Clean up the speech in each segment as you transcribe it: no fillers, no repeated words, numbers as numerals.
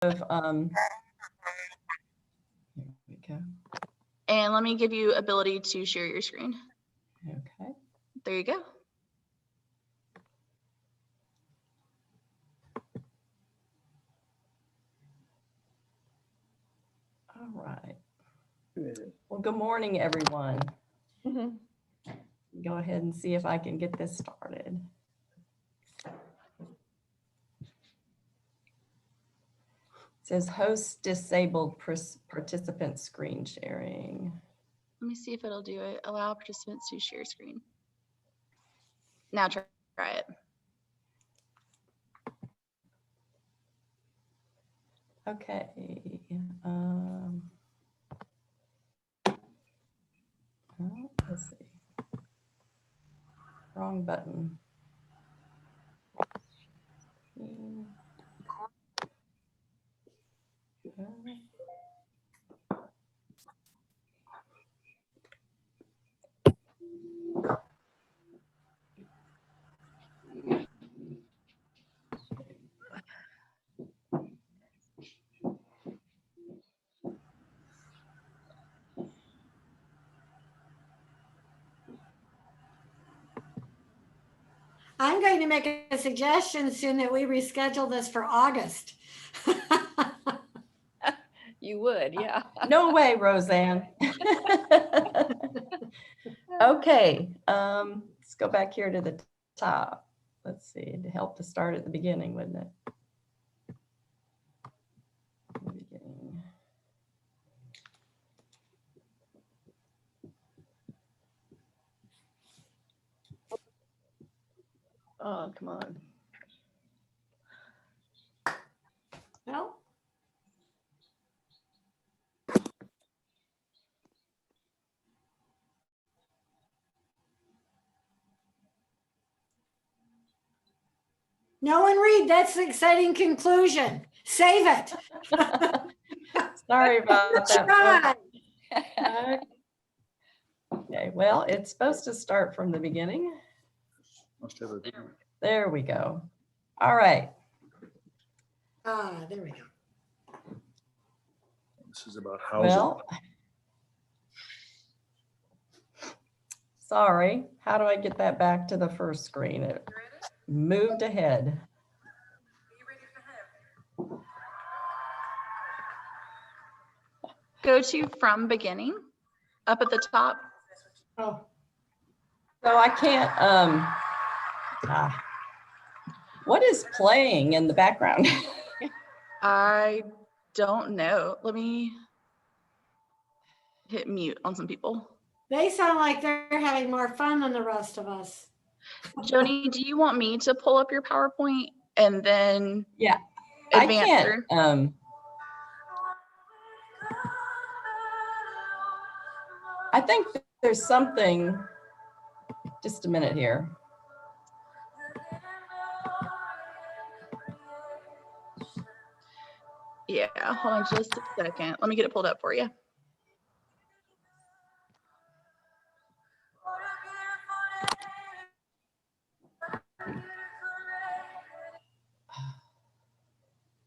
here we go. And let me give you ability to share your screen. Okay. There you go. All right. Well, good morning, everyone. Go ahead and see if I can get this started. It says host disabled participant screen sharing. Let me see if it'll do it. Allow participants to share screen. Now try it. Okay. Oh, let's see. Wrong button. I'm going to make a suggestion soon that we reschedule this for August. You would, yeah. No way, Roseanne. Okay, let's go back here to the top. Let's see, to help to start at the beginning, wouldn't it? Beginning. Oh, come on. No. No one read. That's the exciting conclusion. Save it. Sorry about that. Try. Okay, well, it's supposed to start from the beginning. Must have a video. There we go. All right. There we go. This is about housing. Well, sorry. How do I get that back to the first screen? It moved ahead. Go to from beginning up at the top. Oh, So I can't, what is playing in the background? I don't know. Let me hit mute on some people. they sound like they're having more fun than the rest of us. Joni, do you want me to pull up your PowerPoint and then Yeah, I advance can't. through? I think there's something, just a minute here. Yeah, hold on just a second. Let me get it pulled up for you.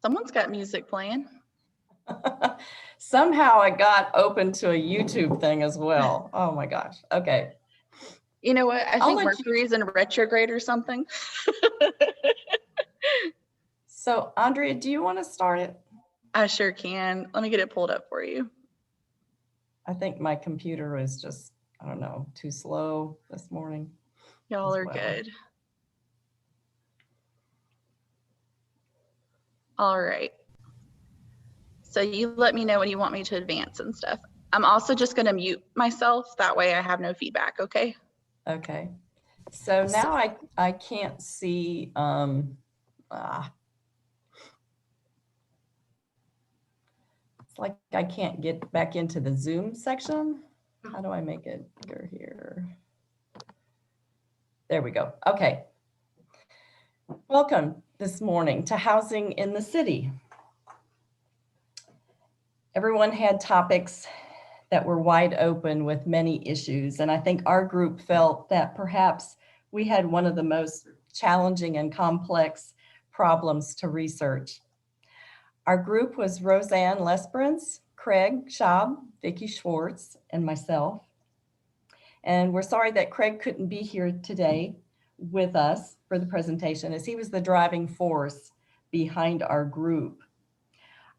Someone's got music playing. Somehow I got open to a YouTube thing as well. Oh my gosh. Okay. You know what? I I'll think let you- Mercury's in retrograde or something. So Andrea, do you want to start it? I sure can. Let me get it pulled up for you. I think my computer is just, I don't know, too slow this morning. Y'all as are well. good. All right. So you let me know when you want me to advance and stuff. I'm also just going to mute myself. That way I have no feedback. Okay. Okay. So now I can't see, it's like I can't get back into the Zoom section. How do I make it bigger here? There we go. Okay. Welcome this morning to Housing in the City. Everyone had topics that were wide open with many issues, and I think our group felt that perhaps we had one of the most challenging and complex problems to research. Our group was Roseanne Lesperance, Craig Schaub, Vicki Schwartz, and myself. And we're sorry that Craig couldn't be here today with us for the presentation, as he was the driving force behind our group.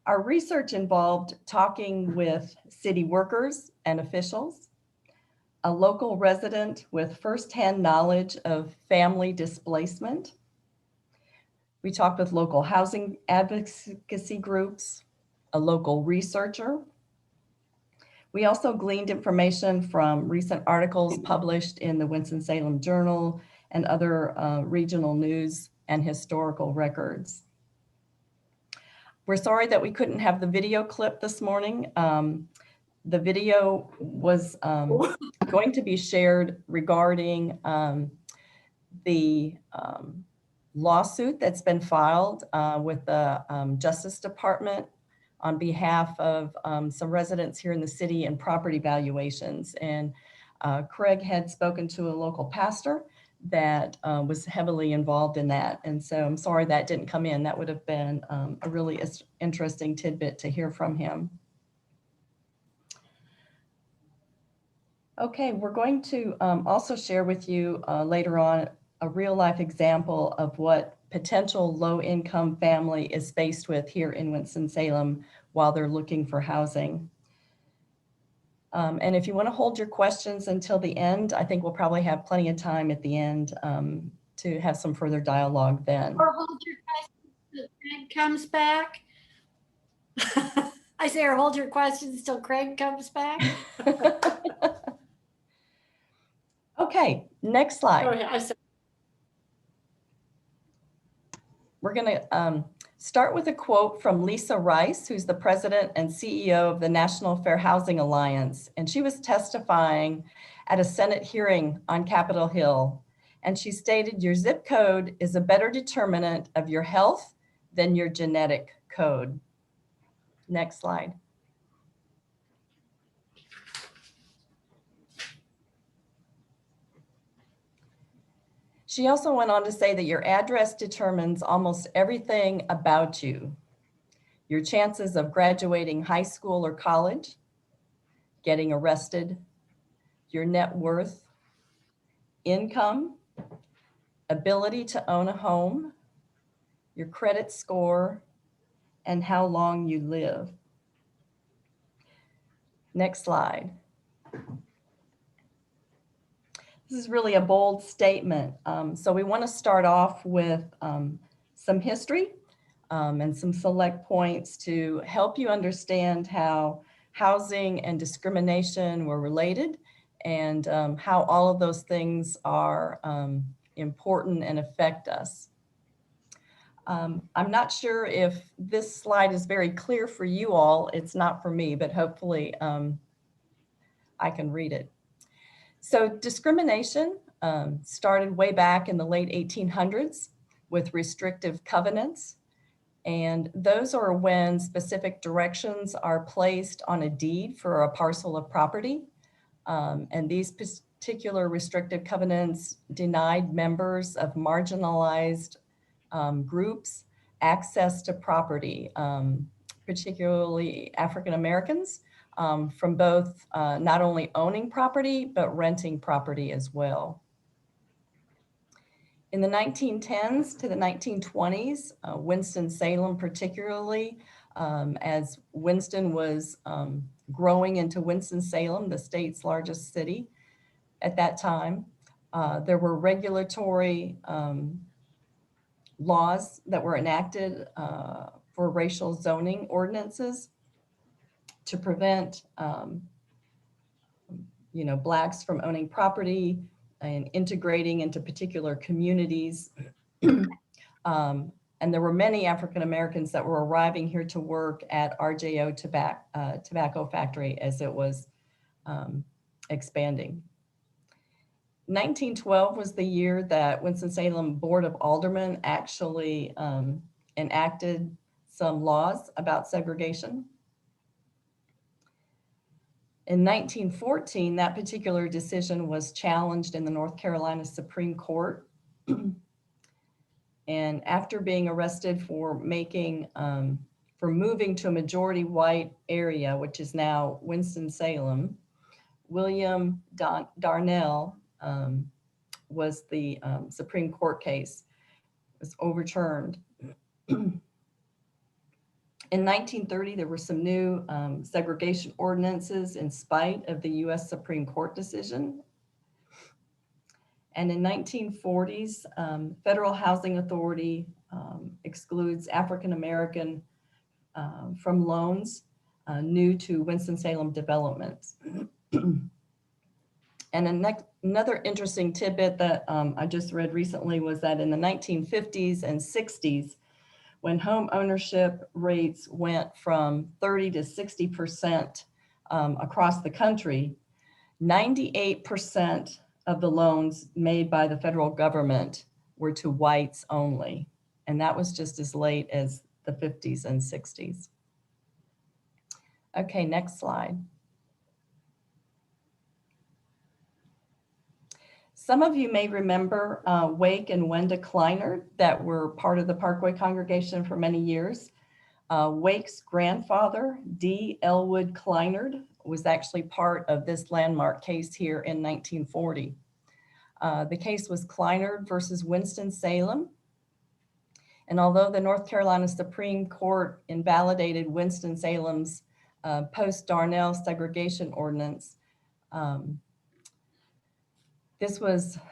Our research involved talking with city workers and officials, a local resident with firsthand knowledge of family displacement. We talked with local housing advocacy groups, a local researcher. We also gleaned information from recent articles published in the Winston-Salem Journal and other regional news and historical records. We're sorry that we couldn't have the video clip this morning. The video was going to be shared regarding the lawsuit that's been filed with the Justice Department on behalf of some residents here in the city and property valuations. And Craig had spoken to a local pastor that was heavily involved in that. And so I'm sorry that didn't come in. That would have been a really interesting tidbit to hear from him. Okay, we're going to also share with you later on a real life example of what potential low-income family is faced with here in Winston-Salem while they're looking for housing. And if you want to hold your questions until the end, I think we'll probably have plenty of time at the end to have some further dialogue then. Or hold your questions till Craig comes back. I say, or hold your questions till Craig comes back. Okay, next slide. Go ahead. I said, We're going to start with a quote from Lisa Rice, who's the president and CEO of the National Fair Housing Alliance. And she was testifying at a Senate hearing on Capitol Hill. And she stated, "Your zip code is a better determinant of your health than your genetic code." Next slide. She also went on to say that your address determines almost everything about you. Your chances of graduating high school or college, getting arrested, your net worth, income, ability to own a home, your credit score, and how long you live. Next slide. This is really a bold statement. So we want to start off with some history and some select points to help you understand how housing and discrimination were related and how all of those things are important and affect us. I'm not sure if this slide is very clear for you all. It's not for me, but hopefully I can read it. So discrimination started way back in the late 1800s with restrictive covenants. And those are when specific directions are placed on a deed for a parcel of property. And these particular restrictive covenants denied members of marginalized groups access to property, particularly African Americans, from both not only owning property, but renting property as well. In the 1910s to the 1920s, Winston-Salem particularly, as Winston was growing into Winston-Salem, the state's largest city at that time, there were regulatory laws that were enacted for racial zoning ordinances to prevent Blacks from owning property and integrating into particular communities. And there were many African Americans that were arriving here to work at RJO tobacco factory as it was expanding. 1912 was the year that Winston-Salem Board of Aldermen actually enacted some laws about segregation. In 1914, that particular decision was challenged in the North Carolina Supreme Court. And after being arrested for making for moving to a majority white area, which is now Winston-Salem, William Darnell was the Supreme Court case, was overturned. In 1930, there were some new segregation ordinances in spite of the US Supreme Court decision. And in 1940s, Federal Housing Authority excludes African-American from loans new to Winston-Salem developments. And another interesting tidbit that I just read recently was that in the 1950s and 60s, when home ownership rates went from 30 to 60% across the country, 98% of the loans made by the federal government were to whites only. And that was just as late as the 50s and 60s. Okay, next slide. Some of you may remember Wake and Wenda Kleinert that were part of the Parkway congregation for many years. Wake's grandfather, D. Elwood Kleinert, was actually part of this landmark case here in 1940. The case was Kleinert versus Winston-Salem. And although the North Carolina Supreme Court invalidated Winston-Salem's post-Darnell segregation ordinance,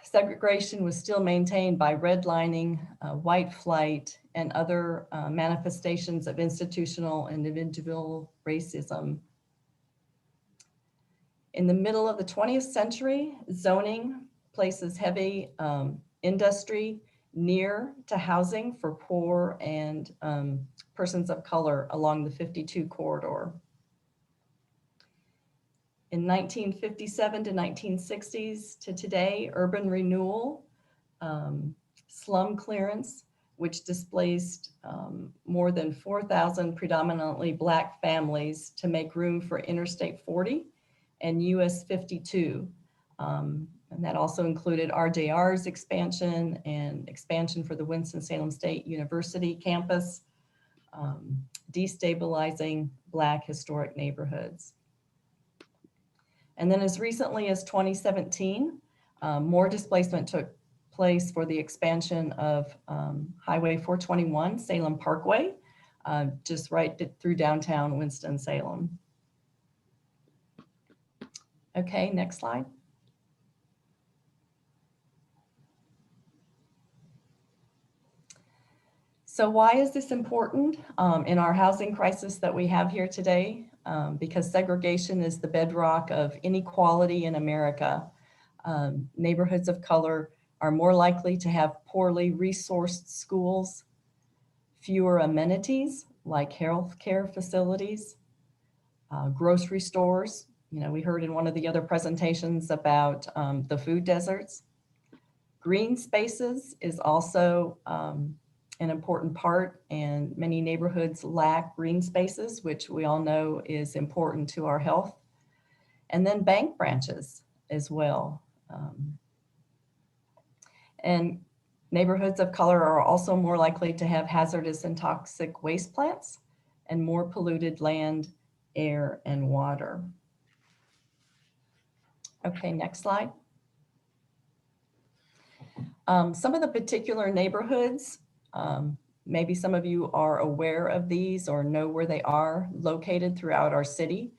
segregation was still maintained by redlining, white flight, and other manifestations of institutional and individual racism. In the middle of the 20th century, zoning places heavy industry near to housing for poor and persons of color along the 52 corridor. In 1957 to 1960s to today, urban renewal, slum clearance, which displaced more than 4,000 predominantly Black families to make room for Interstate 40 and US 52. And that also included RJR's expansion and expansion for the Winston-Salem State University campus, destabilizing Black historic neighborhoods. And then as recently as 2017, more displacement took place for the expansion of Highway 421, Salem Parkway, just right through downtown Winston-Salem. Okay, next slide. So why is this important in our housing crisis that we have here today? Because segregation is the bedrock of inequality in America. Neighborhoods of color are more likely to have poorly resourced schools, fewer amenities like health care facilities, grocery stores. You know, we heard in one of the other presentations about the food deserts. Green spaces is also an important part, and many neighborhoods lack green spaces, which we all know is important to our health. And then bank branches as well. And neighborhoods of color are also more likely to have hazardous and toxic waste plants and more polluted land, air, and water. Okay, next slide. Some of the particular neighborhoods, maybe some of you are aware of these or know where they are located throughout our city.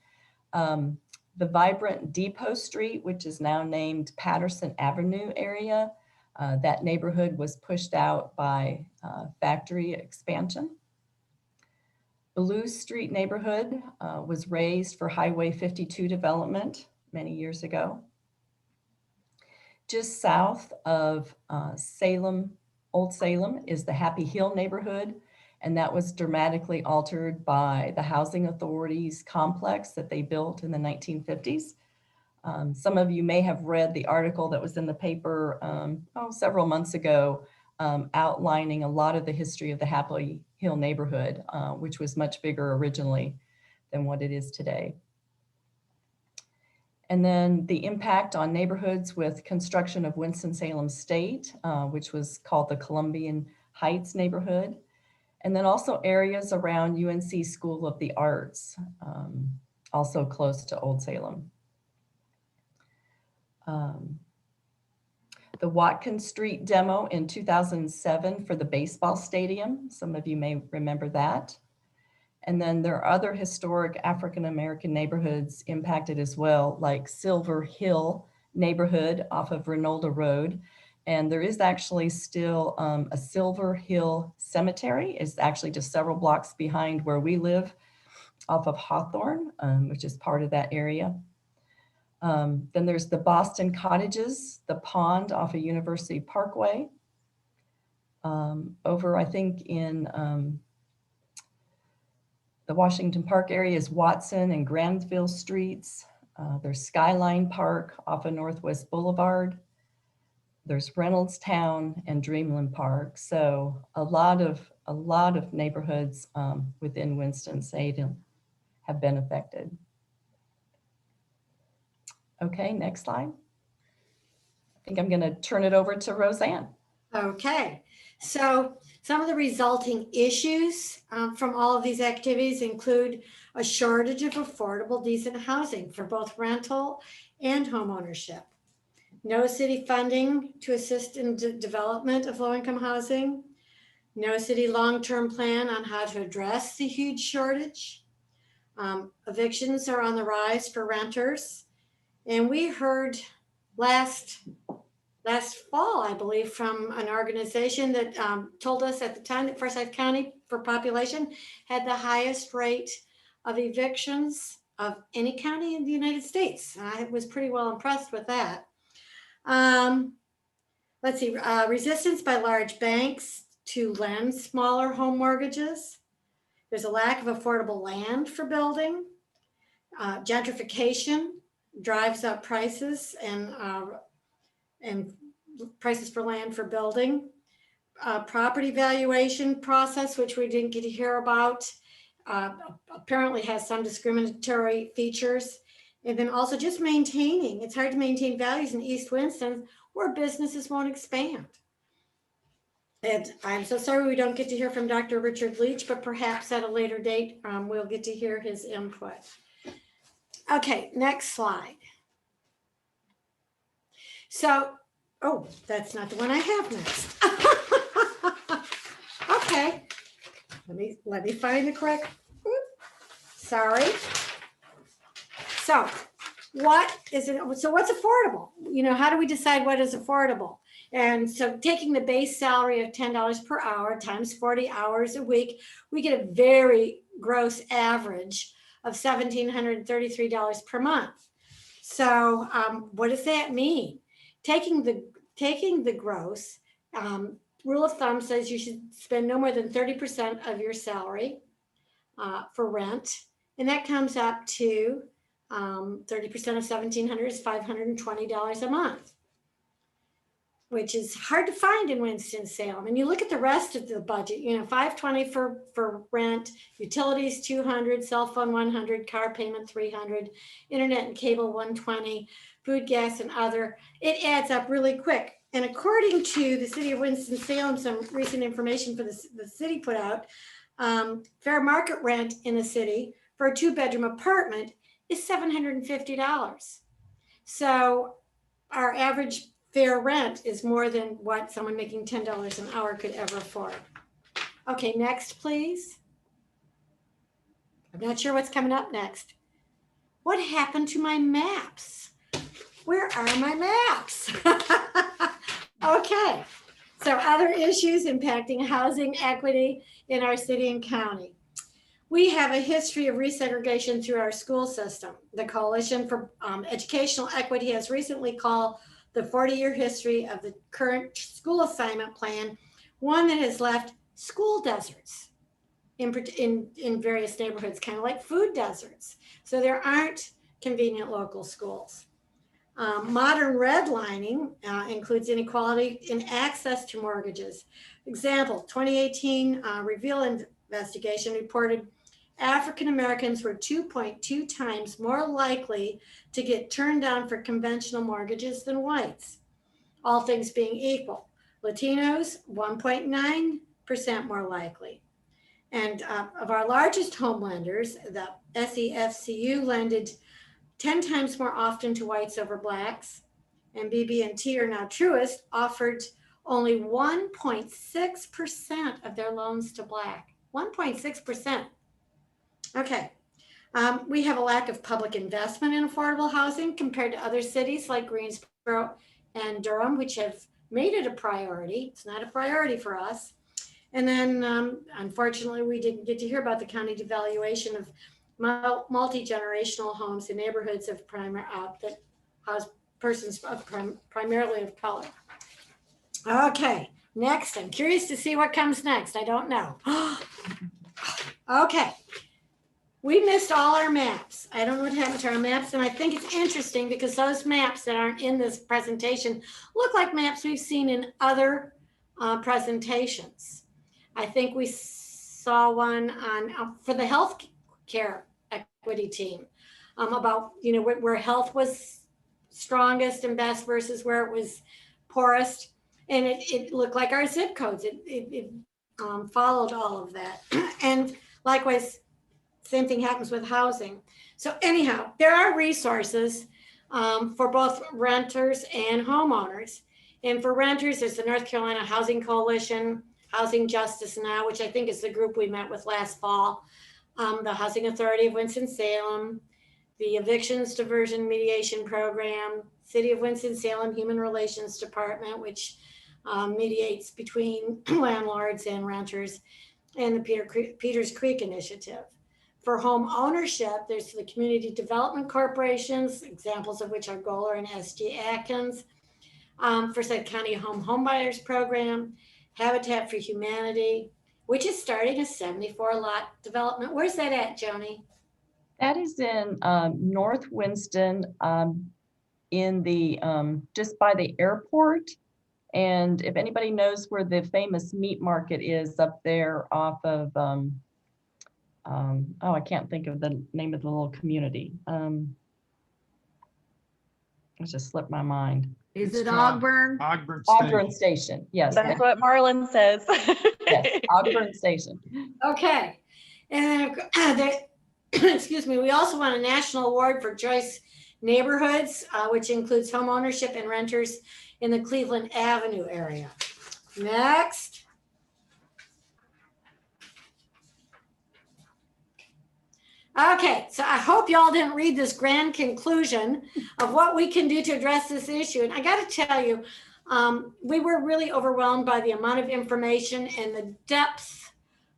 The vibrant Depot Street, which is now named Patterson Avenue area, that neighborhood was pushed out by factory expansion. Blue Street neighborhood was raised for Highway 52 development many years ago. Just south of Salem, Old Salem, is the Happy Hill neighborhood, and that was dramatically altered by the housing authorities complex that they built in the 1950s. Some of you may have read the article that was in the paper several months ago outlining a lot of the history of the Happy Hill neighborhood, which was much bigger originally than what it is today. And then the impact on neighborhoods with construction of Winston-Salem State, which was called the Columbian Heights neighborhood. And then also areas around UNC School of the Arts, also close to Old Salem. The Watkins Street demo in 2007 for the baseball stadium. Some of you may remember that. And then there are other historic African-American neighborhoods impacted as well, like Silver Hill neighborhood off of Renolda Road. And there is actually still a Silver Hill Cemetery. It's actually just several blocks behind where we live off of Hawthorne, which is part of that area. Then there's the Boston Cottages, the pond off of University Parkway. Over, I think, in the Washington Park area is Watson and Granville Streets. There's Skyline Park off of Northwest Boulevard. There's Reynoldstown and Dreamland Park. So a lot of neighborhoods within Winston-Salem have been affected. Okay, next slide. I think I'm going to turn it over to Roseanne. Okay, so some of the resulting issues from all of these activities include a shortage of affordable, decent housing for both rental and home ownership. No city funding to assist in development of low-income housing. No city long-term plan on how to address the huge shortage. Evictions are on the rise for renters. And we heard last fall, I believe, from an organization that told us at the time that Forsyth County for population had the highest rate of evictions of any county in the United States. I was pretty well impressed with that. Let's see, resistance by large banks to lend smaller home mortgages. There's a lack of affordable land for building. Gentrification drives up prices and prices for land for building. Property valuation process, which we didn't get to hear about, apparently has some discriminatory features. And then also just maintaining, it's hard to maintain values in East Winston where businesses won't expand. And I'm so sorry we don't get to hear from Dr. Richard Leach, but perhaps at a later date, we'll get to hear his input. Okay, next slide. So, oh, that's not the one I have next. Okay, let me find the correct. Sorry. So, what is it? So, what's affordable? You know, how do we decide what is affordable? And so, taking the base salary of $10 per hour times 40 hours a week, we get a very gross average of $1,733 per month. So, what does that mean? Taking the gross, rule of thumb says you should spend no more than 30% of your salary for rent, and that comes up to 30% of $1,700 is $520 a month, which is hard to find in Winston-Salem. And you look at the rest of the budget, you know, $520 for rent, utilities $200, cell phone $100, car payment $300, internet and cable $120, food, gas, and other. It adds up really quick. And according to the city of Winston-Salem, some recent information for the city put out, fair market rent in the city for a 2-bedroom apartment is $750. So our average fair rent is more than what someone making $10 an hour could ever afford. Okay, next, please. I'm not sure what's coming up next. What happened to my maps? Where are my maps? Okay, so other issues impacting housing equity in our city and county. We have a history of resegregation through our school system. The Coalition for Educational Equity has recently called the 40-year history of the current school assignment plan one that has left school deserts in various neighborhoods, kind of like food deserts. So there aren't convenient local schools. Modern redlining includes inequality in access to mortgages. Example, 2018 Reveal investigation reported African Americans were 2.2 times more likely to get turned down for conventional mortgages than whites. All things being equal, Latinos 1.9% more likely. And of our largest home lenders, the SEFCU lended 10 times more often to whites over blacks. And BB&T, or now Truist, offered only 1.6% of their loans to black. 1.6%. Okay. We have a lack of public investment in affordable housing compared to other cities like Greensboro and Durham, which have made it a priority. It's not a priority for us. And then, unfortunately, we didn't get to hear about the county devaluation of multi-generational homes in neighborhoods of that house persons of primarily of color. Okay, next. I'm curious to see what comes next. I don't know. Okay. We missed all our maps. I don't know what happened to our maps, and I think it's interesting because those maps that aren't in this presentation look like maps we've seen in other presentations. I think we saw one on for the health care equity team about where health was strongest and best versus where it was poorest, and it looked like our zip codes. It followed all of that, and likewise. Same thing happens with housing. So anyhow, there are resources for both renters and homeowners. And for renters, there's the North Carolina Housing Coalition, Housing Justice Now, which I think is the group we met with last fall, the Housing Authority of Winston-Salem, the Evictions Diversion Mediation Program, City of Winston-Salem Human Relations Department, which mediates between landlords and renters, and the Peters Creek Initiative. For home ownership, there's the community development corporations, examples of which are Goler and S.G. Atkins, Forsyth County Home Buyers Program, Habitat for Humanity, which is starting a 74-lot development. Where's that at, Joni? That is in North Winston, in the just by the airport. And if anybody knows where the famous meat market is up there off of I can't think of the name of the little community. It just slipped my mind. Is it Ogburn? Ogburn Station. Yes. That's what Marlon says. Yes, Ogburn Station. Okay. And excuse me, we also won a national award for Choice Neighborhoods, which includes home ownership and renters in the Cleveland Avenue area. Next. Okay, so I hope y'all didn't read this grand conclusion of what we can do to address this issue. And I got to tell you, we were really overwhelmed by the amount of information and the depth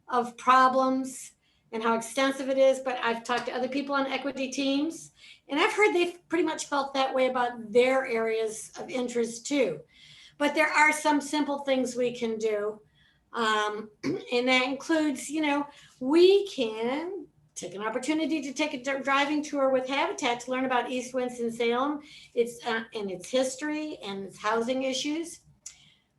of problems and how extensive it is. But I've talked to other people on equity teams, and I've heard they've pretty much felt that way about their areas of interest too. But there are some simple things we can do. And that includes, we can take an opportunity to take a driving tour with Habitat to learn about East Winston-Salem, and its history and its housing issues.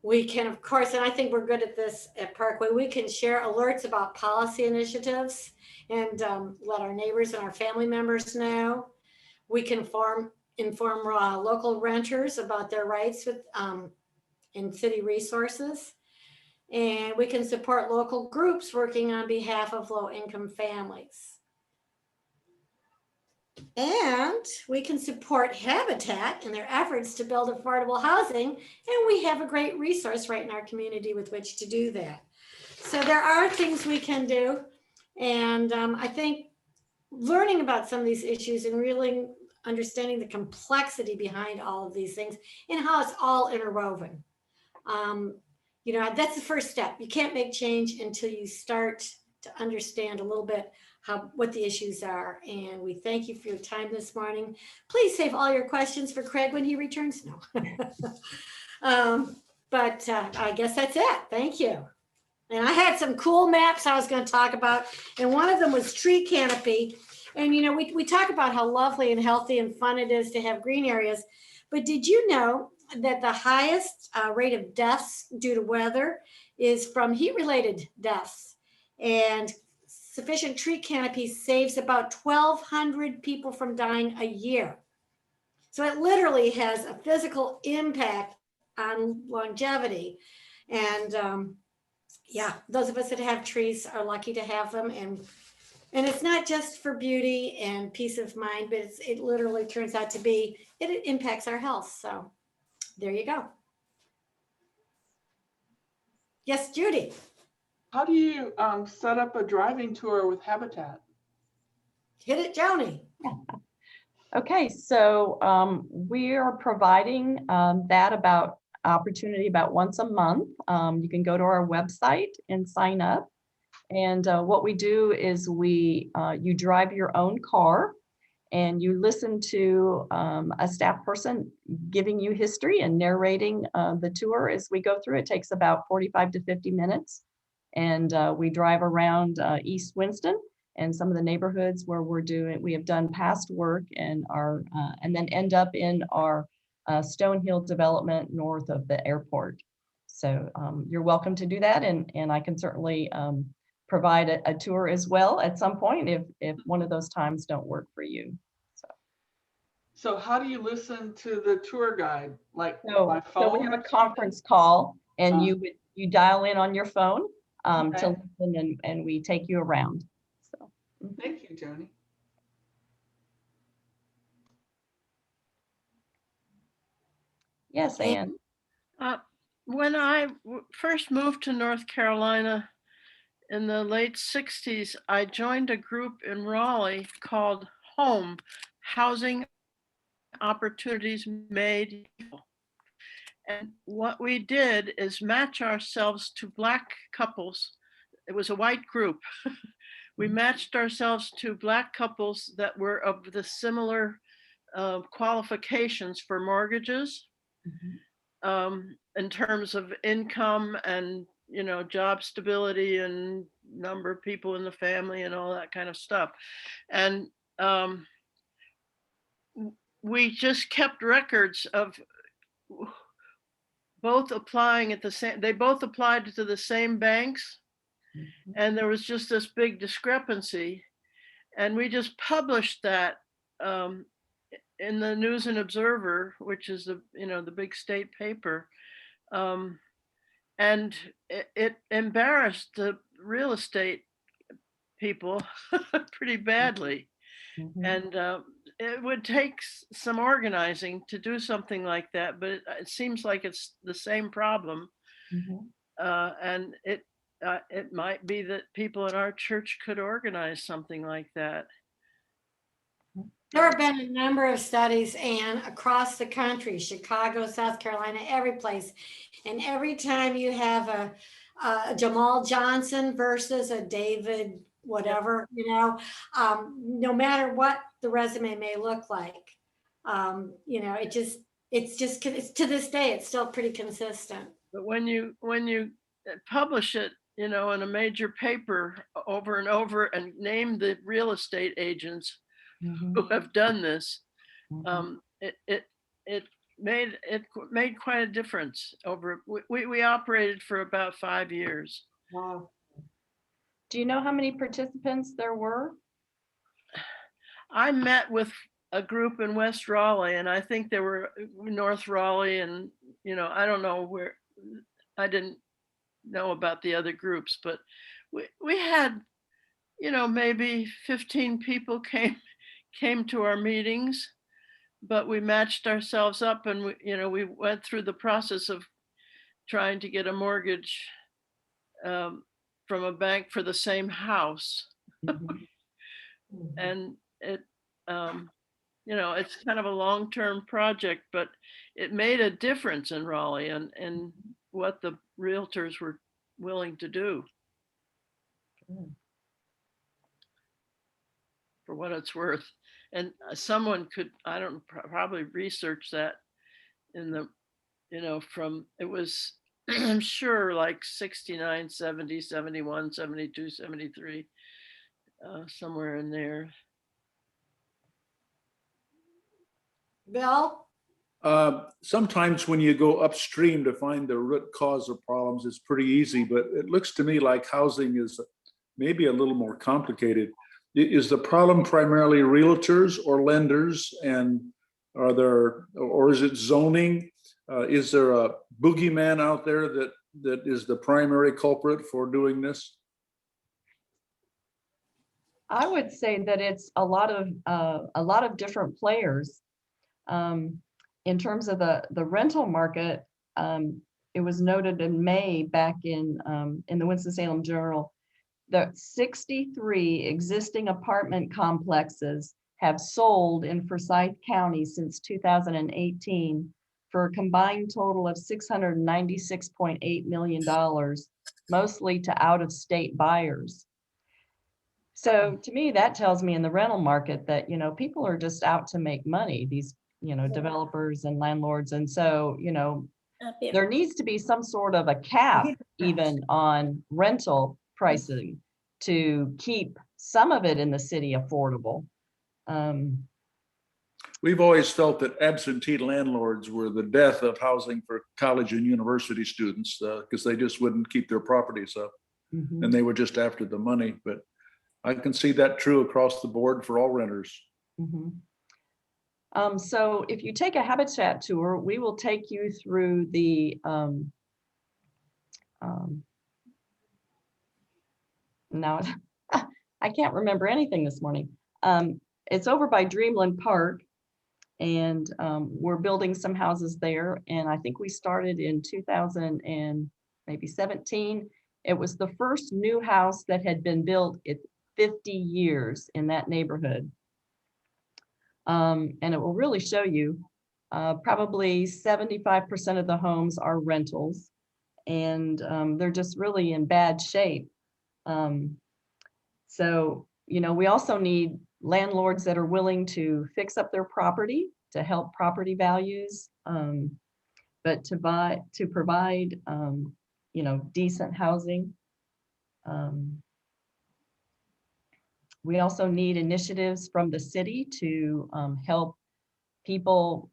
We can, of course, and I think we're good at this at Parkway, we can share alerts about policy initiatives and let our neighbors and our family members know. We can inform local renters about their rights in city resources. And we can support local groups working on behalf of low-income families. And we can support Habitat in their efforts to build affordable housing. And we have a great resource right in our community with which to do that. So there are things we can do. And I think learning about some of these issues and really understanding the complexity behind all of these things and how it's all interwoven. That's the first step. You can't make change until you start to understand a little bit what the issues are. And we thank you for your time this morning. Please save all your questions for Craig when he returns. No. But I guess that's it. Thank you. And I had some cool maps I was going to talk about. And one of them was tree canopy. And, we talk about how lovely and healthy and fun it is to have green areas. But did you know that the highest rate of deaths due to weather is from heat-related deaths? And sufficient tree canopy saves about 1,200 people from dying a year. So it literally has a physical impact on longevity. And yeah, those of us that have trees are lucky to have them, and it's not just for beauty and peace of mind, but it literally turns out to be, it impacts our health. So there you go. Yes, Judy. How do you set up a driving tour with Habitat? Hit it, Joni. Okay, so we are providing that about opportunity about once a month. You can go to our website and sign up. And what we do is you drive your own car and you listen to a staff person giving you history and narrating the tour as we go through. It takes about 45 to 50 minutes. And we drive around East Winston and some of the neighborhoods where we have done past work and and then end up in our Stonehill development north of the airport. So you're welcome to do that. And I can certainly provide a tour as well at some point if one of those times don't work for you. So how do you listen to the tour guide? Like by So phone? we have or a conference call and Uh. you dial in on your phone to Okay. listen and we take you around. So. something? Thank you, Joni. Yes, Anne. When I first moved to North Carolina in the late 60s, I joined a group in Raleigh called HOME, Housing Opportunities Made Equal. And what we did is match ourselves to Black couples. It was a white group. We matched ourselves to Black couples that were of the similar qualifications for mortgages. In terms of income and job stability and number of people in the family and all that kind of stuff. And we just kept records of both applying at the same, they both applied to the same banks. And there was just this big discrepancy. And we just published that in the News and Observer, which is the big state paper. And it embarrassed the real estate people pretty badly. And it would take some organizing to do something like that, but it seems like it's the same problem. And it might be that people in our church could organize something like that. There have been a number of studies and across the country, Chicago, South Carolina, every place. And every time you have a Jamal Johnson versus a David, whatever, no matter what the resume may look like, it's to this day, it's still pretty consistent. But when you publish it, in a major paper over and over and name the real estate agents who have done this, it made quite a difference. We operated for about 5 years. Wow. Do you know how many participants there were? I met with a group in West Raleigh, and I think there were North Raleigh, and I don't know where. I didn't know about the other groups, but we had maybe 15 people came to our meetings, but we matched ourselves up, and we went through the process of trying to get a mortgage from a bank for the same house. And it it's kind of a long-term project, but it made a difference in Raleigh and what the realtors were willing to do. For what it's worth. And someone could, probably research that in the, from, it was, I'm sure, like 69, 70, 71, 72, 73, somewhere in there. Bill? Sometimes when you go upstream to find the root cause of problems, it's pretty easy, but it looks to me like housing is maybe a little more complicated. Is the problem primarily realtors or lenders? And or is it zoning? Is there a boogeyman out there that that is the primary culprit for doing this? I would say that it's a lot of different players. In terms of the rental market, it was noted in May back in the Winston-Salem Journal that 63 existing apartment complexes have sold in Forsyth County since 2018 for a combined total of $696.8 million, mostly to out-of-state buyers. So to me, that tells me in the rental market that, people are just out to make money, these, developers and landlords. And so, there needs to be some sort of a cap even on rental pricing to keep some of it in the city affordable. We've always felt that absentee landlords were the death of housing for college and university students because they just wouldn't keep their properties up and they were just after the money. But I can see that true across the board for all renters. So if you take a habitat tour, we will take you through the now I can't remember anything this morning. It's over by Dreamland Park, and we're building some houses there. And I think we started in 2017. It was the first new house that had been built in 50 years in that neighborhood. And it will really show you probably 75% of the homes are rentals, and they're just really in bad shape. So, we also need landlords that are willing to fix up their property to help property values, but to provide, decent housing. We also need initiatives from the city to help people,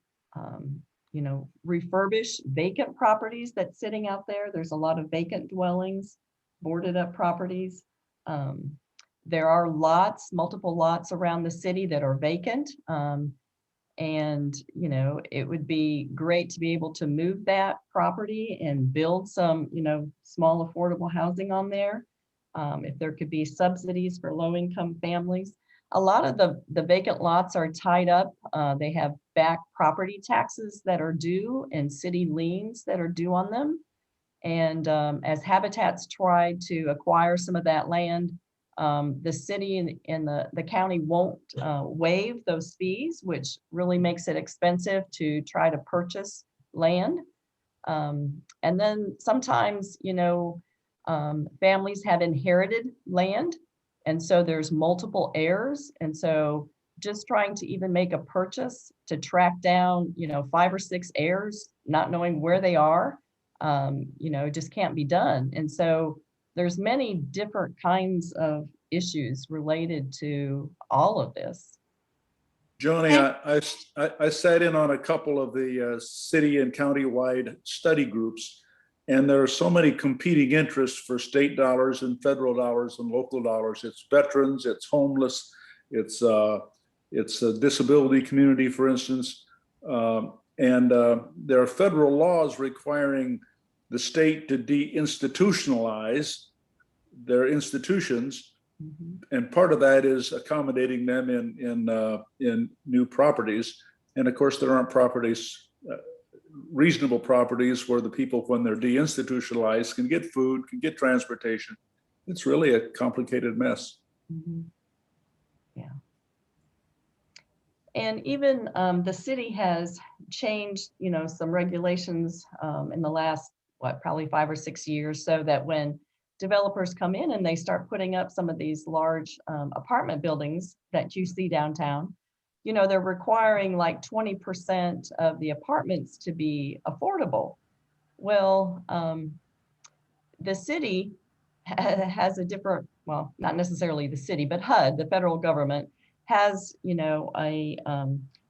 refurbish vacant properties that's sitting out there. There's a lot of vacant dwellings, boarded up properties. There are multiple lots around the city that are vacant. And, it would be great to be able to move that property and build some, small affordable housing on there. If there could be subsidies for low-income families. A lot of the vacant lots are tied up. They have back property taxes that are due and city liens that are due on them. And as Habitat's tried to acquire some of that land, the city and the county won't waive those fees, which really makes it expensive to try to purchase land. And then sometimes, families have inherited land, and so there's multiple heirs. And so just trying to even make a purchase to track down, 5 or 6 heirs, not knowing where they are, just can't be done. And so there's many different kinds of issues related to all of this. Joni, I sat in on a couple of the city and county-wide study groups, and there are so many competing interests for state dollars and federal dollars and local dollars. It's veterans, it's homeless, it's a disability community, for instance. And there are federal laws requiring the state to deinstitutionalize their institutions. And part of that is accommodating them in new properties. And of course, there aren't properties, reasonable properties where the people, when they're deinstitutionalized, can get food, can get transportation. It's really a complicated mess. Yeah. And even the city has changed, some regulations in the last, probably 5 or 6 years, so that when developers come in and they start putting up some of these large apartment buildings that you see downtown, they're requiring like 20% of the apartments to be affordable. Well, the city has a different, well, not necessarily the city, but HUD, the federal government, has, a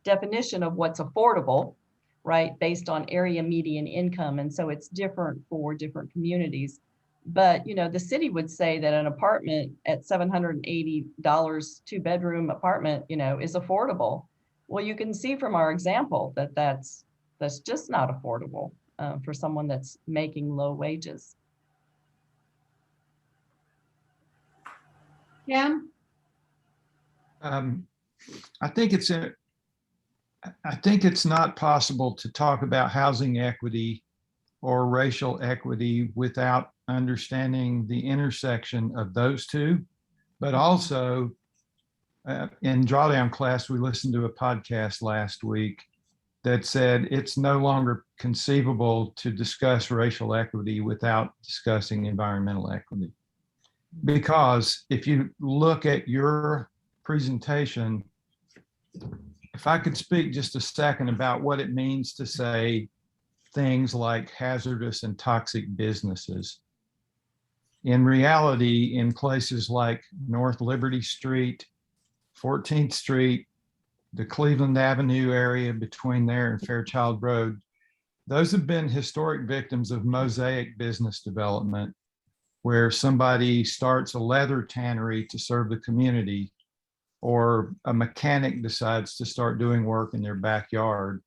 definition of what's affordable, right, based on area median income. And so it's different for different communities. But, the city would say that an apartment at $780, 2-bedroom apartment, is affordable. Well, you can see from our example that that's just not affordable. for someone that's making low wages. Kim? I think it's not possible to talk about housing equity or racial equity without understanding the intersection of those two. But also, in drawdown class, we listened to a podcast last week that said it's no longer conceivable to discuss racial equity without discussing environmental equity. Because if you look at your presentation, if I could speak just a second about what it means to say things like hazardous and toxic businesses. In reality, in places like North Liberty Street, 14th Street, the Cleveland Avenue area between there and Fairchild Road, those have been historic victims of mosaic business development, where somebody starts a leather tannery to serve the community, or a mechanic decides to start doing work in their backyard.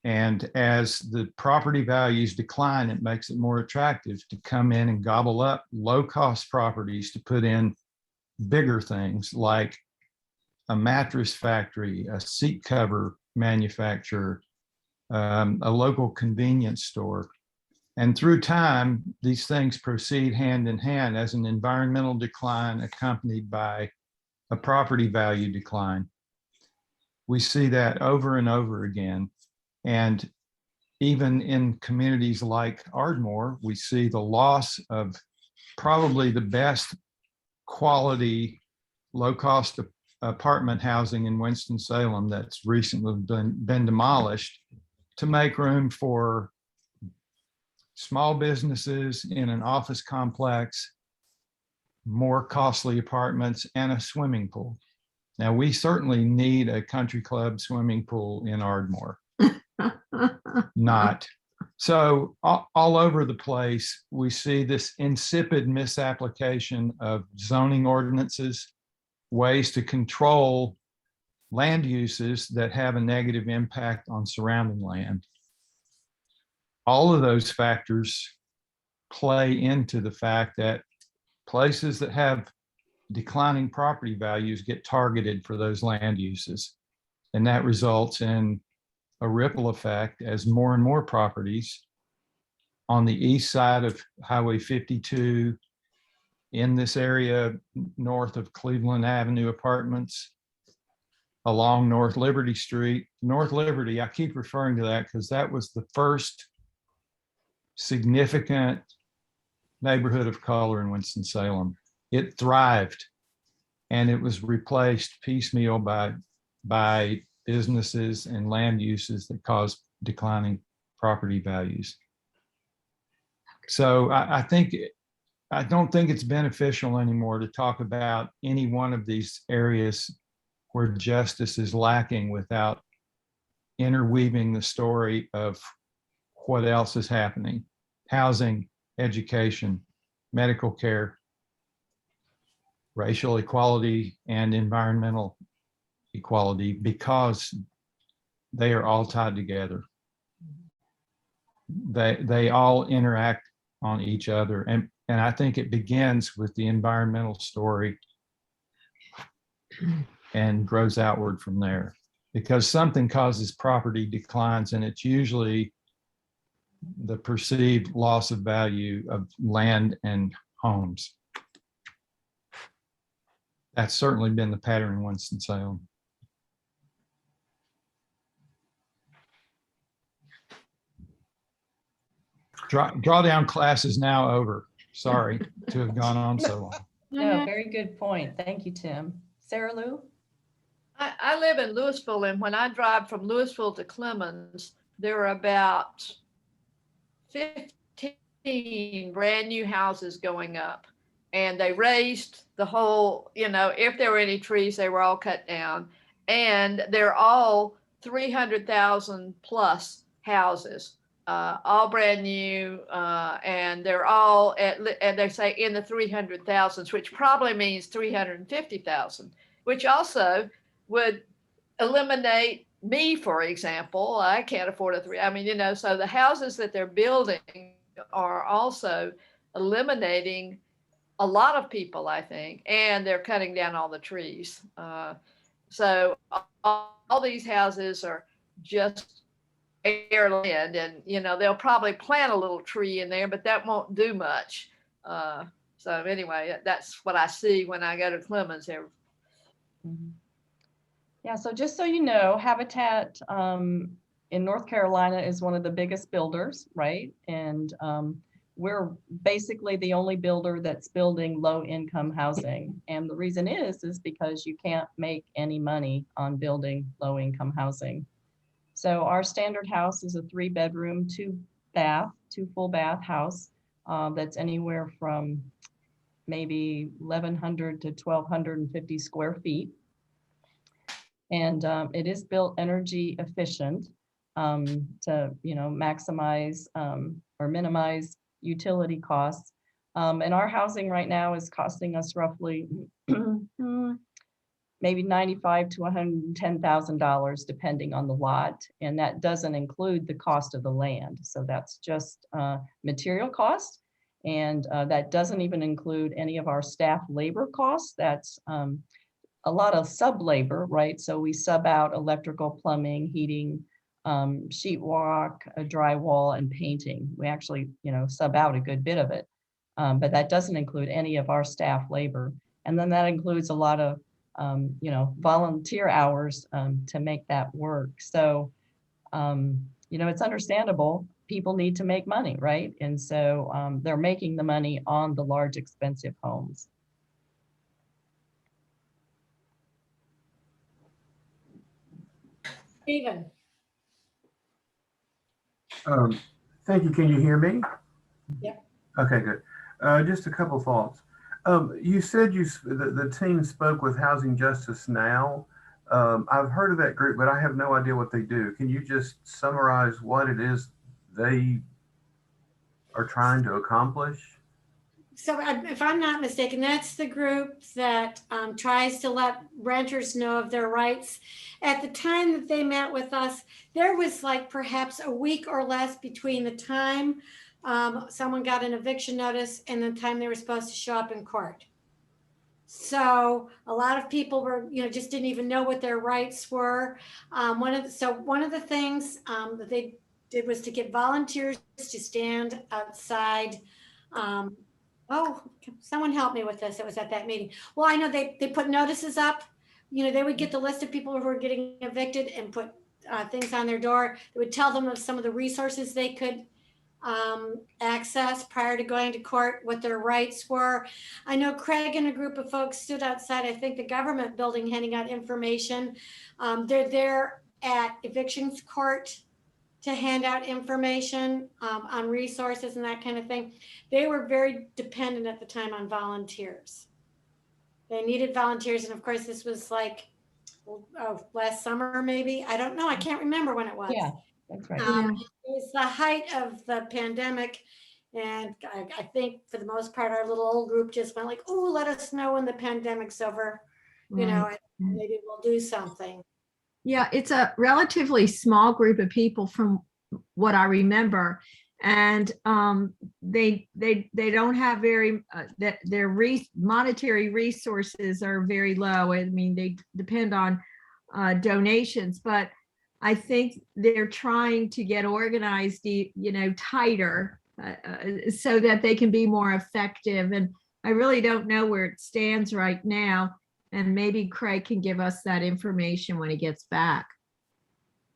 And as the property values decline, it makes it more attractive to come in and gobble up low-cost properties to put in bigger things like a mattress factory, a seat cover manufacturer, a local convenience store. And through time, these things proceed hand in hand as an environmental decline accompanied by a property value decline. We see that over and over again. And even in communities like Ardmore, we see the loss of probably the best quality, low-cost apartment housing in Winston-Salem that's recently been demolished to make room for small businesses in an office complex, more costly apartments, and a swimming pool. Now, we certainly need a country club swimming pool in Ardmore. Not. So all over the place, we see this insipid misapplication of zoning ordinances, ways to control land uses that have a negative impact on surrounding land. All of those factors play into the fact that places that have declining property values get targeted for those land uses. And that results in a ripple effect as more and more properties on the east side of Highway 52, in this area north of Cleveland Avenue Apartments, along North Liberty Street. North Liberty, I keep referring to that because that was the first significant neighborhood of color in Winston-Salem. It thrived, and it was replaced piecemeal by businesses and land uses that caused declining property values. So I don't think it's beneficial anymore to talk about any one of these areas where justice is lacking without interweaving the story of what else is happening: housing, education, medical care, racial equality, and environmental equality, because they are all tied together. They all interact on each other. And I think it begins with the environmental story and grows outward from there, because something causes property declines, and it's usually the perceived loss of value of land and homes. That's certainly been the pattern in Winston-Salem. Drawdown class is now over. Sorry to have gone on so long. No, very good point. Thank you, Tim. Sarah Lou? I live in Louisville, and when I drive from Louisville to Clemens, there are about 15 brand new houses going up. And they raised the whole, if there were any trees, they were all cut down. And they're all 300,000 plus houses, all brand new. And they're all and they say in the 300,000s, which probably means 350,000, which also would eliminate me, for example, I can't afford a three. I mean, so the houses that they're building are also eliminating a lot of people, I think, and they're cutting down all the trees. So all these houses are just bare land, and they'll probably plant a little tree in there, but that won't do much. So anyway, that's what I see when I go to Clemens. Mhm. Yeah, so just so you know, Habitat in North Carolina is one of the biggest builders, right? And we're basically the only builder that's building low-income housing. And the reason is because you can't make any money on building low-income housing. So our standard house is a 3-bedroom, 2-bath, 2 full bath house that's anywhere from maybe 1,100 to 1,250 square feet. And it is built energy efficient to maximize or minimize utility costs. And our housing right now is costing us roughly maybe $95,000 to $110,000 depending on the lot, and that doesn't include the cost of the land. So that's just material cost, and that doesn't even include any of our staff labor costs. That's a lot of sub labor, right? So we sub out electrical, plumbing, heating, sheetrock, drywall, and painting. We actually, sub out a good bit of it, but that doesn't include any of our staff labor. And then that includes a lot of, volunteer hours to make that work. So, it's understandable. People need to make money, right? And so they're making the money on the large, expensive homes. Stephen, Thank you. Can you hear me? Yep. Okay, good. Just a couple thoughts. You said the team spoke with Housing Justice Now. I've heard of that group, but I have no idea what they do. Can you just summarize what it is they are trying to accomplish? so if I'm not mistaken, that's the group that tries to let renters know of their rights. At the time that they met with us, there was like perhaps a week or less between the time someone got an eviction notice and the time they were supposed to show up in court. So a lot of people were, just didn't even know what their rights were. One of the things that they did was to get volunteers to stand outside. Oh, someone help me with this. It was at that meeting. Well, I know they put notices up. They would get the list of people who were getting evicted and put things on their door. They would tell them of some of the resources they could access prior to going to court, what their rights were. I know Craig and a group of folks stood outside, I think the government building, handing out information. They're there at evictions court to hand out information on resources and that kind of thing. They were very dependent at the time on volunteers. They needed volunteers. And of course, this was like last summer, maybe. I don't know. I can't remember when it was. Yeah, that's right. It was the height of the pandemic. And I think for the most part, our little old group just went like, oh, let us know when the pandemic's over, and maybe we'll do something. Yeah, it's a relatively small group of people from what I remember, and they don't have very their monetary resources are very low. I mean, they depend on donations, but I think they're trying to get organized, tighter so that they can be more effective. And I really don't know where it stands right now. And maybe Craig can give us that information when he gets back.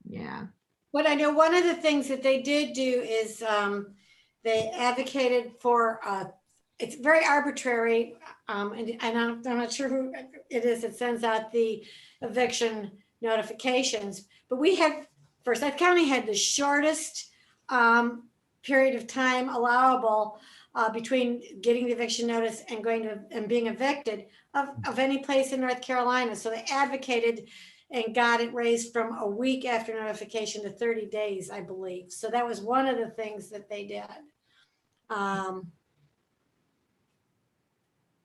Yeah. But I know one of the things that they did do is they advocated for, it's very arbitrary, and I'm not sure who it is that sends out the eviction notifications, but Forsyth County had the shortest period of time allowable between getting the eviction notice and and being evicted of any place in North Carolina. So they advocated and got it raised from a week after notification to 30 days, I believe. So that was one of the things that they did.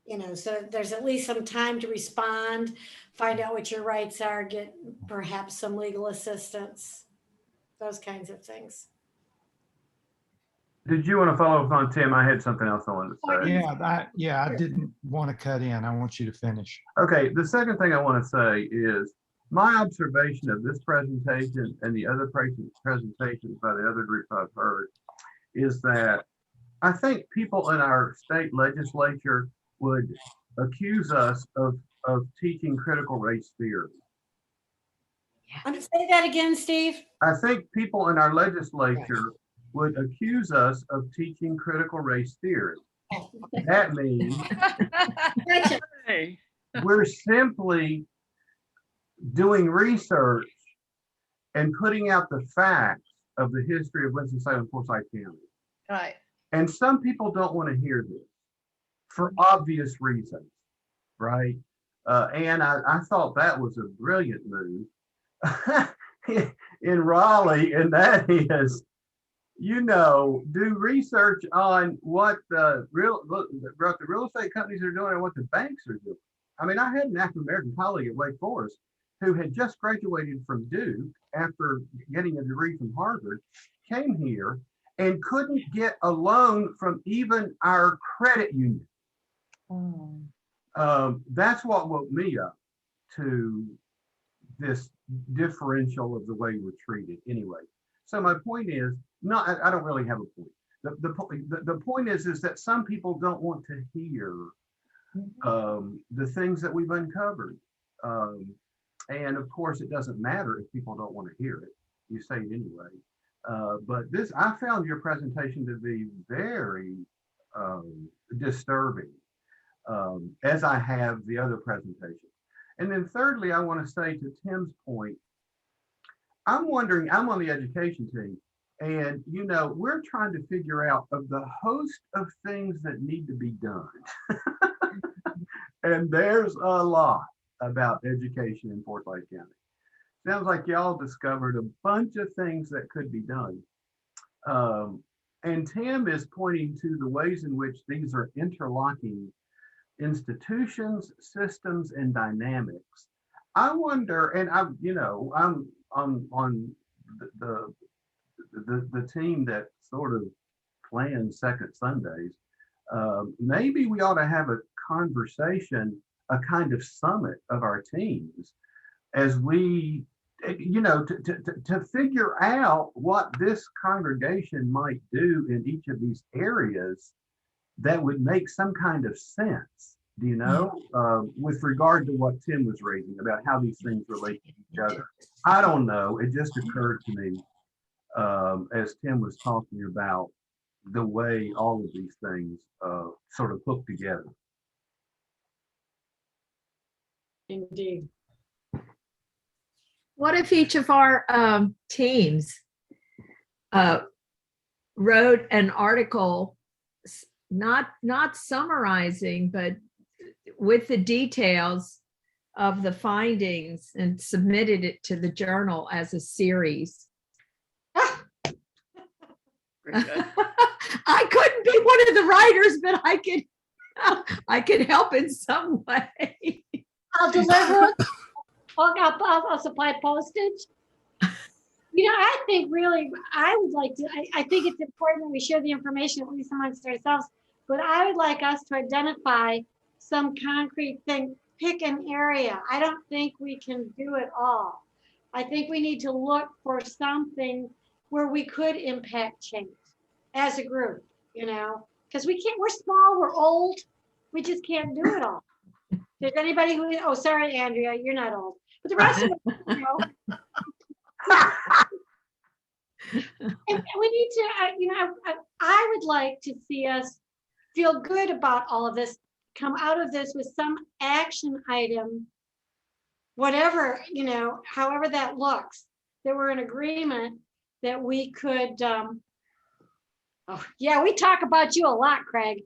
You know, so there's at least some time to respond, find out what your rights are, get perhaps some legal assistance, those kinds of things. Did you want to follow up on Tim? I had something else I wanted to say. I didn't want to cut in. I want you to finish. Okay, the second thing I want to say is my observation of this presentation and the other presentations by the other groups I've heard is that I think people in our state legislature would accuse us of teaching critical race theory. Say that again, Steve. I think people in our legislature would accuse us of teaching critical race theory. That means Hey, we're simply doing research and putting out the facts of the history of Winston-Salem, Forsyth County. Right. And some people don't want to hear this for obvious reasons, right? And I thought that was a brilliant move in Raleigh, and that is, you know, do research on what the real estate companies are doing and what the banks are doing. I mean, I had an African-American colleague at Wake Forest who had just graduated from Duke after getting a degree from Harvard, came here and couldn't get a loan from even our credit union. That's what woke me up to this differential of the way we're treated anyway. So my point is, I don't really have a point. The point is that some people don't want to hear the things that we've uncovered. And of course, it doesn't matter if people don't want to hear it. You say it anyway. But I found your presentation to be very disturbing, as I have the other presentations. And then thirdly, I want to say to Tim's point, I'm wondering, I'm on the education team, and you know, we're trying to figure out of the host of things that need to be done. And there's a lot about education in Forsyth County. Sounds like y'all discovered a bunch of things that could be done. And Tim is pointing to the ways in which these are interlocking institutions, systems, and dynamics. I wonder, and I'm on the team that sort of plans Second Sundays. Maybe we ought to have a conversation, a kind of summit of our teams as we, to figure out what this congregation might do in each of these areas that would make some kind of sense, with regard to what Tim was raising about how these things relate to each other. I don't know. It just occurred to me as Tim was talking about the way all of these things sort of hook together. Indeed. What if each of our teams wrote an article, not summarizing, but with the details of the findings and submitted it to the journal as a series? I couldn't be one of the writers, but I could help in some way. I'll deliver. I'll supply postage. I think really, I would like to, I think it's important that we share the information, at least amongst ourselves, but I would like us to identify some concrete thing, pick an area. I don't think we can do it all. I think we need to look for something where we could impact change as a group, because we can't, we're small, we're old, we just can't do it all. There's anybody who, oh, sorry, Andrea, you're not old, but the rest of us, and we need to, I would like to see us feel good about all of this, come out of this with some action item, whatever, however that looks, that we're in agreement that we could, oh yeah, we talk about you a lot, Craig.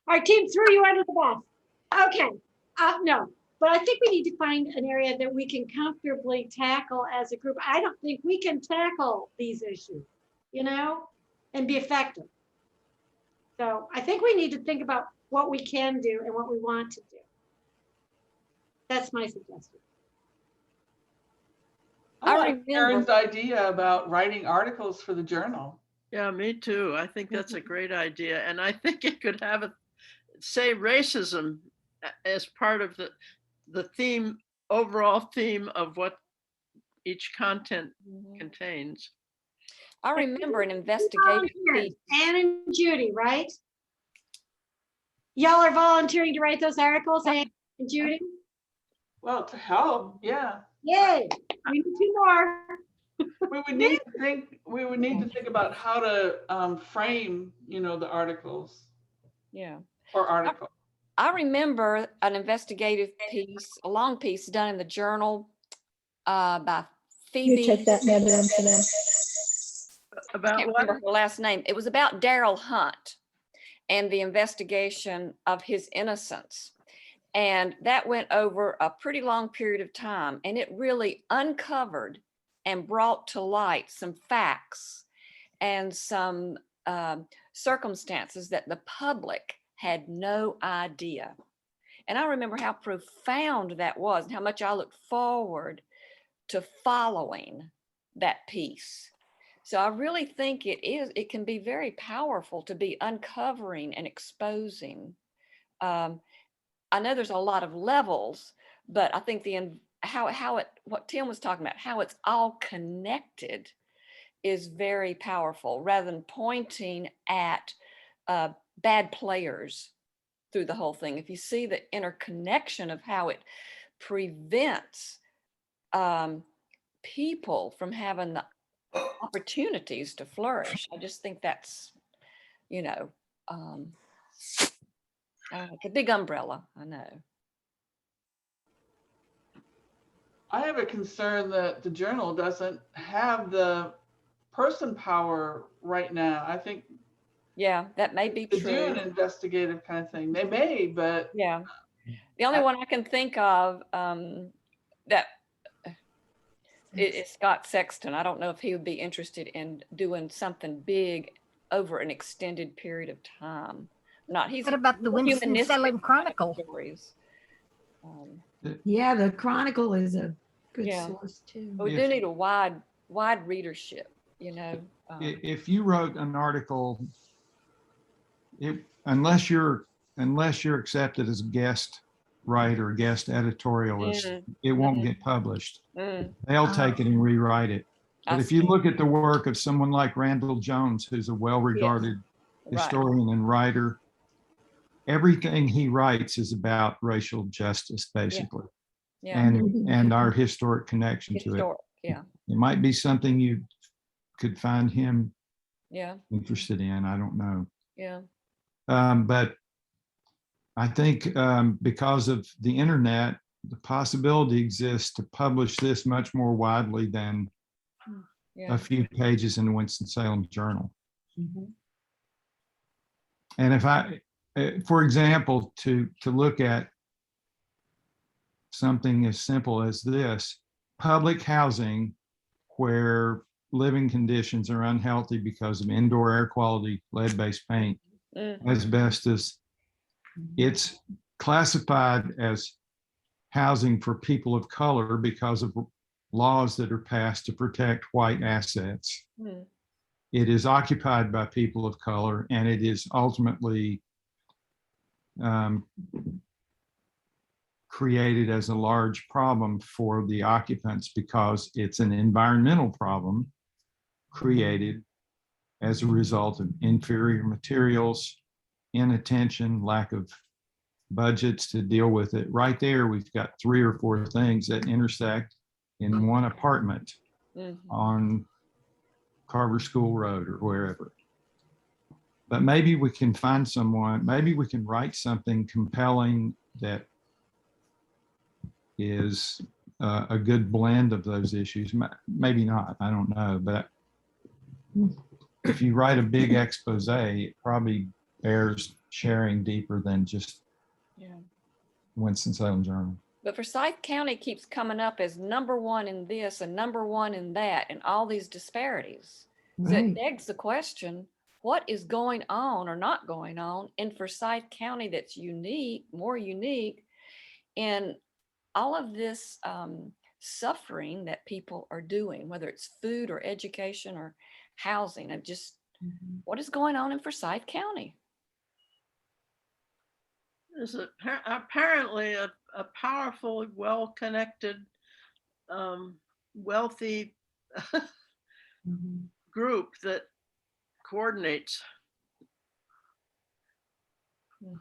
Our team threw you under the bus. Okay, no, but I think we need to find an area that we can comfortably tackle as a group. I don't think we can tackle these issues, and be effective. So I think we need to think about what we can do and what we want to do. That's my suggestion. I I like remember- Karen's idea about writing articles for the journal. Yeah, me too. I think that's a great idea. And I think it could have say racism as part of the theme, overall theme of what each content contains. I remember an investigative Volunteers, piece. Ann and Judy, right? Y'all are volunteering to write those articles, Ann and Judy? Well, to help, yeah. Yay, we need two more. We would need to think about how to frame, the articles Yeah. or article. I remember an investigative piece, a long piece done in the journal by Phoebe. You take that, Madam, for them. I About can't what? remember her last name. It was about Daryl Hunt and the investigation of his innocence. And that went over a pretty long period of time. And it really uncovered and brought to light some facts and some circumstances that the public had no idea. And I remember how profound that was and how much I looked forward to following that piece. So I really think it can be very powerful to be uncovering and exposing. I know there's a lot of levels, but I think what Tim was talking about, how it's all connected is very powerful rather than pointing at bad players through the whole thing. If you see the interconnection of how it prevents people from having the opportunities to flourish, I just think that's, it's a big umbrella, I know. I have a concern that the journal doesn't have the person power right now. I think Yeah, that may be to do true. an investigative kind of thing. They may, but Yeah. The only one I can think of that is Scott Sexton. I don't know if he would be interested in doing something big over an extended period of time. He's What about the Winston-Salem Chronicle? Stories. Yeah, the Chronicle is a good Yeah. source too. But we do need a wide readership, If you wrote an article, unless you're accepted as a guest writer, guest editorialist, it won't get published. They'll take it and rewrite it. But if you look at the work of someone like Randall Jones, who's a well-regarded historian and writer, everything he writes is about racial justice, basically, and our historic connection to it. Yeah. It might be something you could find him Yeah. interested in. I don't know. Yeah. But I think because of the internet, the possibility exists to publish this much more widely than a few pages in the Winston-Salem Journal. And if for example, to look at something as simple as this, public housing where living conditions are unhealthy because of indoor air quality, lead-based paint, asbestos, it's classified as housing for people of color because of laws that are passed to protect white assets. It is occupied by people of color, and it is ultimately created as a large problem for the occupants because it's an environmental problem created as a result of inferior materials, inattention, lack of budgets to deal with it. Right there, we've got 3 or 4 things that intersect in one apartment on Carver School Road or wherever. But maybe we can find someone, maybe we can write something compelling that is a good blend of those issues. Maybe not, I don't know. But if you write a big expose, it probably bears sharing deeper than just Winston-Salem Journal. But Forsyth County keeps coming up as #1 in this and #1 in that and all these disparities. So it begs the question, what is going on or not going on in Forsyth County that's unique, more unique, and all of this suffering that people are doing, whether it's food or education or housing, and just what is going on in Forsyth County. There's apparently a powerful, well-connected, wealthy group that coordinates.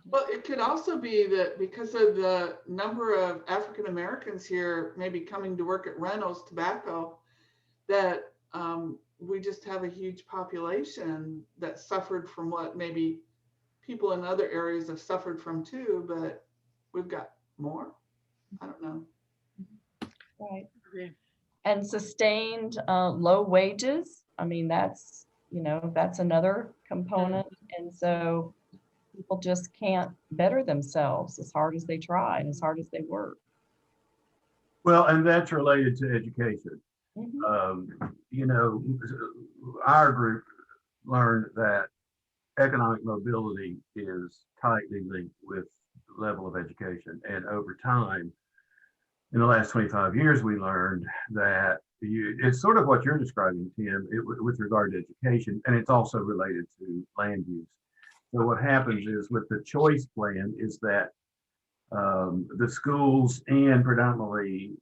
Well, it could also be that because of the number of African Americans here, maybe coming to work at Reynolds Tobacco, that we just have a huge population that suffered from what maybe people in other areas have suffered from too, but we've got more. I don't know. Right. And sustained low wages. I mean, that's, that's another component. And so people just can't better themselves as hard as they try and as hard as they work. Well, and that's related to education. Our group learned that economic mobility is tightly linked with level of education. And over time, in the last 25 years, we learned that it's sort of what you're describing, Tim, with regard to education, and it's also related to land use. So what happens is with the choice plan is that the schools and predominantly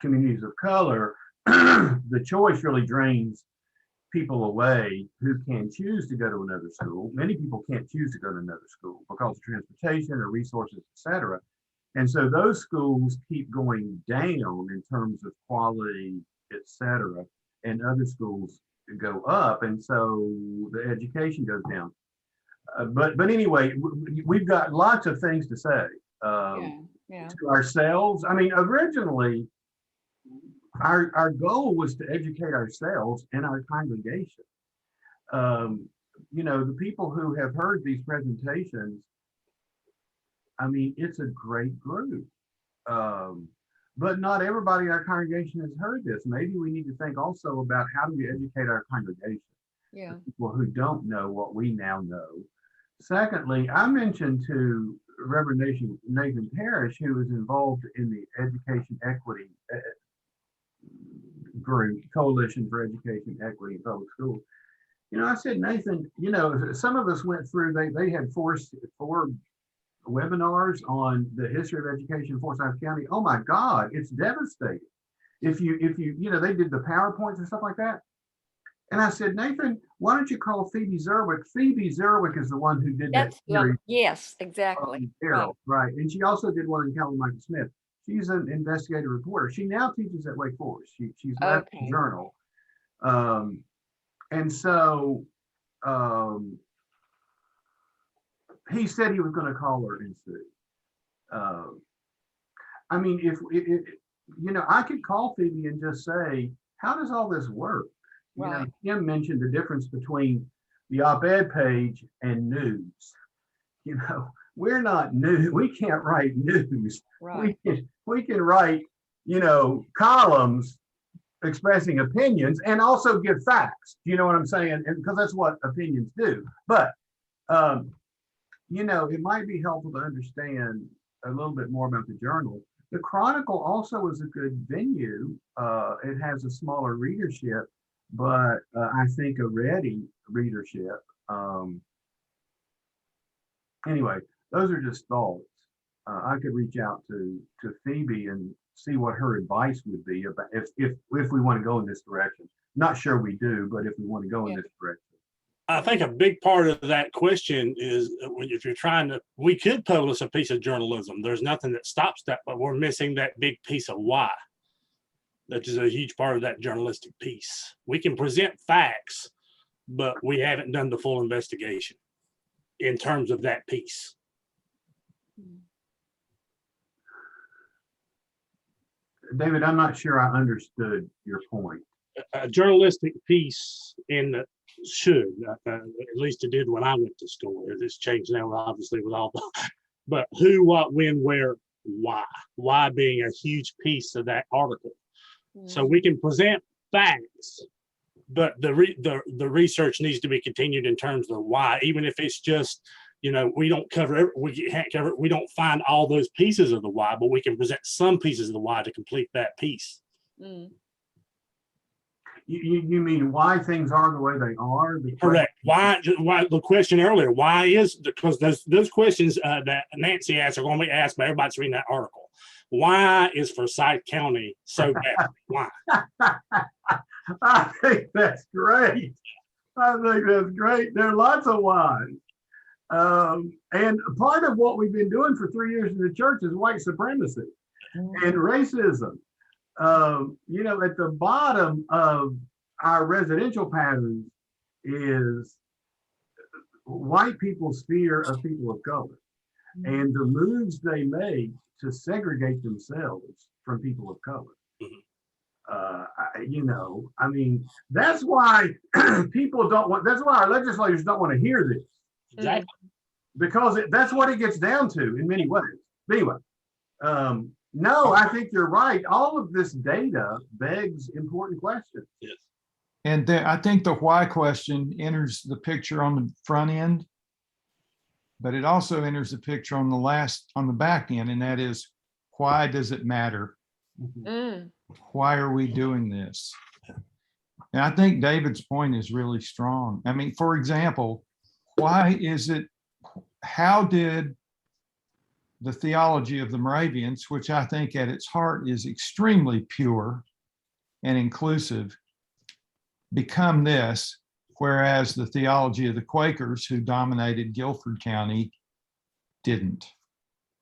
communities of color, the choice really drains people away who can choose to go to another school. Many people can't choose to go to another school because of transportation or resources, et cetera. And so those schools keep going down in terms of quality, et cetera, and other schools go up. And so the education goes down. But anyway, we've got lots of things to say to ourselves. I mean, originally, our goal was to educate ourselves and our congregation. The people who have heard these presentations, I mean, it's a great group. But not everybody in our congregation has heard this. Maybe we need to think also about how do we educate our congregation? Yeah. People who don't know what we now know. Secondly, I mentioned to Reverend Nathan Parrish, who is involved in the education equity group, Coalition for Education Equity in Public Schools. I said, Nathan, some of us went through, they had four webinars on the history of education in Forsyth County. Oh my God, it's devastating. If you, they did the PowerPoints and stuff like that. And I said, Nathan, why don't you call Phoebe Zerwick? Phoebe Zerwick is the one who did that series. Yes, exactly. Right. And she also did one in Calvin Michael Smith. She's an investigative reporter. She now teaches at Wake Forest. She's left the journal. And so he said he was going to call her and see. I mean, if I could call Phoebe and just say, how does all this work? Tim mentioned the difference between the op-ed page and news. We're not news. We can't write news. Right. We can write, columns expressing opinions and also give facts. You know what I'm saying? And because that's what opinions do. But it might be helpful to understand a little bit more about the journal. The Chronicle also is a good venue. It has a smaller readership, but I think a ready readership. Anyway, those are just thoughts. I could reach out to Phoebe and see what her advice would be about if we want to go in this direction. Not sure we do, but if we want to go in this direction. I think a big part of that question is if you're we could publish a piece of journalism. There's nothing that stops that, but we're missing that big piece of why. That is a huge part of that journalistic piece. We can present facts, but we haven't done the full investigation in terms of that piece. David, I'm not sure I understood your point. A journalistic piece should, at least it did when I went to school. It's changed now, obviously, with all but who, what, when, where, why being a huge piece of that article. So we can present facts, but the research needs to be continued in terms of why, even if it's just, we don't cover we can't cover we don't find all those pieces of the why, but we can present some pieces of the why to complete that piece. Mm. You mean why things are the way they are? Correct. Why the question earlier, why is, because those questions that Nancy asked are going to be asked by everybody that's reading that article. Why is Forsyth County so bad? Why? I think that's great. There are lots of whys. And part of what we've been doing for 3 years in the church is white supremacy and racism. At the bottom of our residential patterns is white people's fear of people of color and the moves they make to segregate themselves from people of color. That's why that's why our legislators don't want to hear this. Exactly. Because that's what it gets down to in many ways. Anyway, no, I think you're right. All of this data begs important questions. Yes. And I think the why question enters the picture on the front end, but it also enters the picture on the back end, and that is, why does it matter? Mm. Why are we doing this? And I think David's point is really strong. I mean, for example, how did the theology of the Moravians, which I think at its heart is extremely pure and inclusive, become this, whereas the theology of the Quakers, who dominated Guilford County, didn't?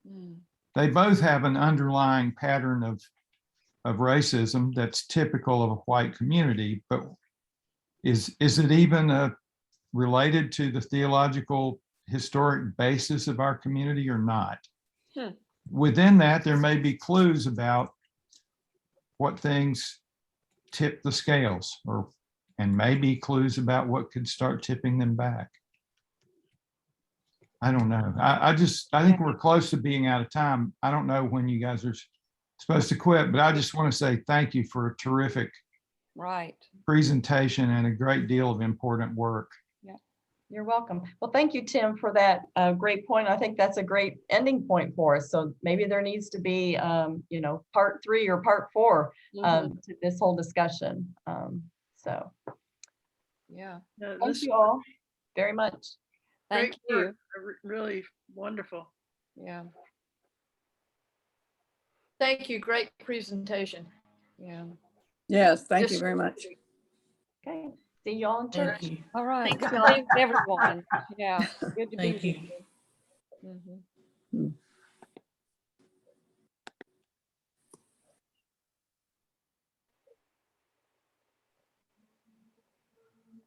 Mm. They both have an underlying pattern of racism that's typical of a white community, but is it even related to the theological historic basis of our community or not? Within that, there may be clues about what things tip the scales, and maybe clues about what could start tipping them back. I don't know. I think we're close to being out of time. I don't know when you guys are supposed to quit, but I just want to say thank you for a terrific presentation and a great deal of important work. You're welcome. Well, thank you, Tim, for that great point. I think that's a great ending point for us. So maybe there needs to be, part 3 or part 4 to this whole discussion. Yeah. Thank you all very much. Thank you. Really wonderful. Yeah. Thank you. Great presentation. Yeah. Yes, thank you very much. Okay. See you all in church. All right. Thanks, Thanks, everyone. Yeah. Good to be Thank with you. you. Mhm.